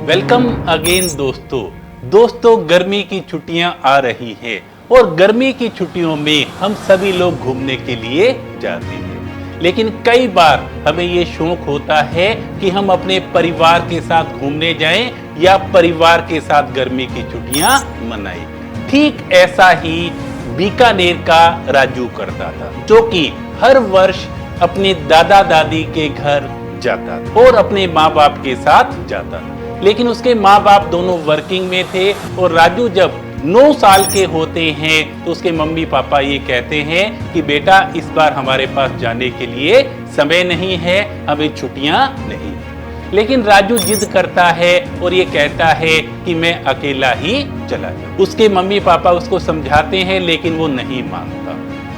Welcome again दोस्तों गर्मी की छुट्टियां आ रही हैं और गर्मी की छुट्टियों में हम सभी लोग घूमने के लिए जाते हैं। लेकिन कई बार हमें ये शौक होता है कि हम अपने परिवार के साथ घूमने जाएं या परिवार के साथ गर्मी की छुट्टियां मनाएं। ठीक ऐसा ही बीकानेर का राजू करता था, जो कि हर वर्ष अपने दादा दादी के घर जाता था और अपने माँ बाप के साथ जाता था। लेकिन उसके माँ बाप दोनों वर्किंग में थे और राजू जब 9 साल के होते हैं तो उसके मम्मी पापा ये कहते हैं कि बेटा इस बार हमारे पास जाने के लिए समय नहीं है, हमें छुट्टियां नहीं। लेकिन राजू जिद करता है और ये कहता है कि मैं अकेला ही चला जाऊं। उसके मम्मी पापा उसको समझाते हैं लेकिन वो नहीं मानता।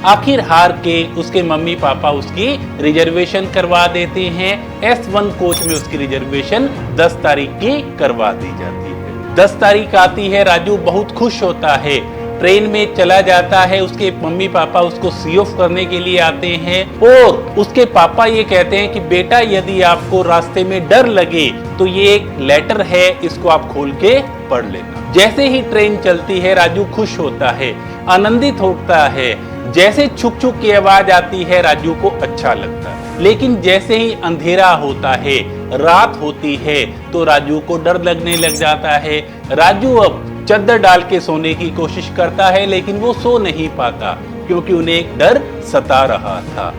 आखिर हार के उसके मम्मी पापा उसकी रिजर्वेशन करवा देते हैं। S1 कोच में उसकी रिजर्वेशन 10 तारीख की करवा दी जाती है। 10 तारीख आती है, राजू बहुत खुश होता है, ट्रेन में चला जाता है। उसके मम्मी पापा उसको सी ऑफ करने के लिए आते हैं और उसके पापा ये कहते हैं कि बेटा यदि आपको रास्ते में डर लगे तो ये एक लेटर है, इसको आप खोल के पढ़ लेना। जैसे ही ट्रेन चलती है राजू खुश होता है, आनंदित होता है। जैसे छुक छुक की आवाज आती है राजू को अच्छा लगता है। लेकिन जैसे ही अंधेरा होता है, रात होती है, तो राजू को डर लगने लग जाता है। राजू अब चद्दर डाल के सोने की कोशिश करता है लेकिन वो सो नहीं पाता क्योंकि उन्हें एक डर सता रहा था।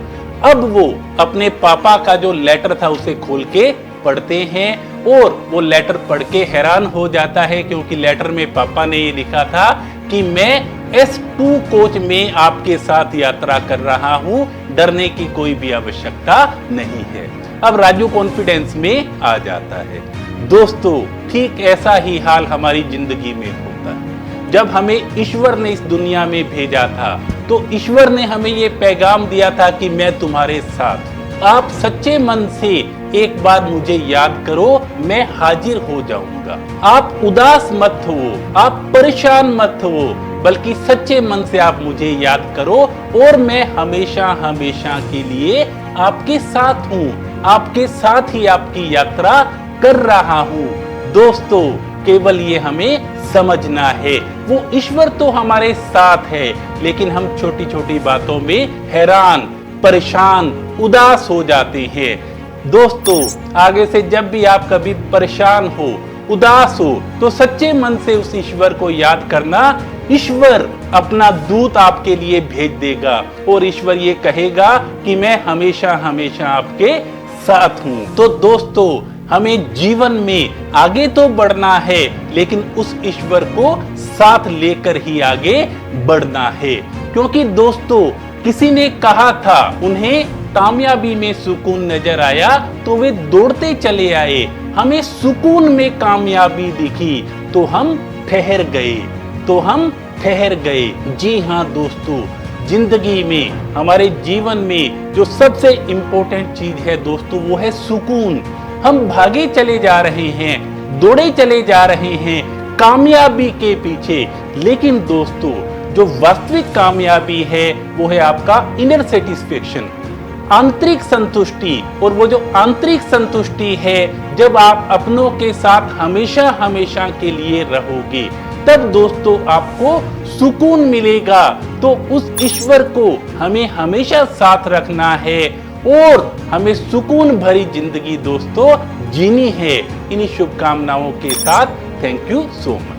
अब वो अपने पापा का जो लेटर था उसे खोल के पढ़ते हैं और वो लेटर पढ़ के हैरान हो जाता है क्योंकि लेटर में पापा ने ये लिखा था कि मैं S2 कोच में आपके साथ यात्रा कर रहा हूं, डरने की कोई भी आवश्यकता नहीं है। अब राजू कॉन्फिडेंस में आ जाता है। दोस्तों ठीक ऐसा ही हाल हमारी जिंदगी में होता है। जब हमें ईश्वर ने इस दुनिया में भेजा था तो ईश्वर ने हमें ये पैगाम दिया था कि मैं तुम्हारे साथ हूं। आप सच्चे मन से एक बार मुझे याद करो, मैं हाजिर हो जाऊंगा। आप उदास मत हो, आप परेशान मत हो, बल्कि सच्चे मन से आप मुझे याद करो और मैं हमेशा हमेशा के लिए आपके साथ हूं, आपके साथ ही आपकी यात्रा कर रहा हूं। दोस्तों केवल ये हमें समझना है, वो ईश्वर तो हमारे साथ है लेकिन हम छोटी छोटी बातों में हैरान, परेशान, उदास हो जाते हैं। दोस्तों आगे से जब भी आप कभी परेशान हो, उदास हो, तो सच्चे मन से उस ईश्वर को याद करना। ईश्वर अपना दूत आपके लिए भेज देगा और ईश्वर ये कहेगा कि मैं हमेशा हमेशा आपके साथ हूं। तो दोस्तों हमें जीवन में आगे तो बढ़ना है लेकिन उस ईश्वर को साथ लेकर ही आगे बढ़ना है। क्योंकि दोस्तों किसी ने कहा था उन्हें कामयाबी में सुकून नजर आया तो वे दौड़ते चले आए। हमें सुकून में कामयाबी दिखी तो हम ठहर गए। जी हाँ दोस्तों, जिंदगी में, हमारे जीवन में जो सबसे इंपॉर्टेंट चीज है दोस्तों वो है सुकून। हम भागे चले जा रहे हैं, दौड़े चले जा रहे हैं कामयाबी के पीछे, लेकिन दोस्तों जो वास्तविक कामयाबी है वो है आपका इनर सेटिस्फेक्शन, आंतरिक संतुष्टि। और वो जो आंतरिक संतुष्टि है, जब आप अपनों के साथ हमेशा हमेशा के लिए रहोगे तब दोस्तों आपको सुकून मिलेगा। तो उस ईश्वर को हमें हमेशा साथ रखना है और हमें सुकून भरी जिंदगी दोस्तों जीनी है। इन्हीं शुभकामनाओं के साथ थैंक यू सो मच।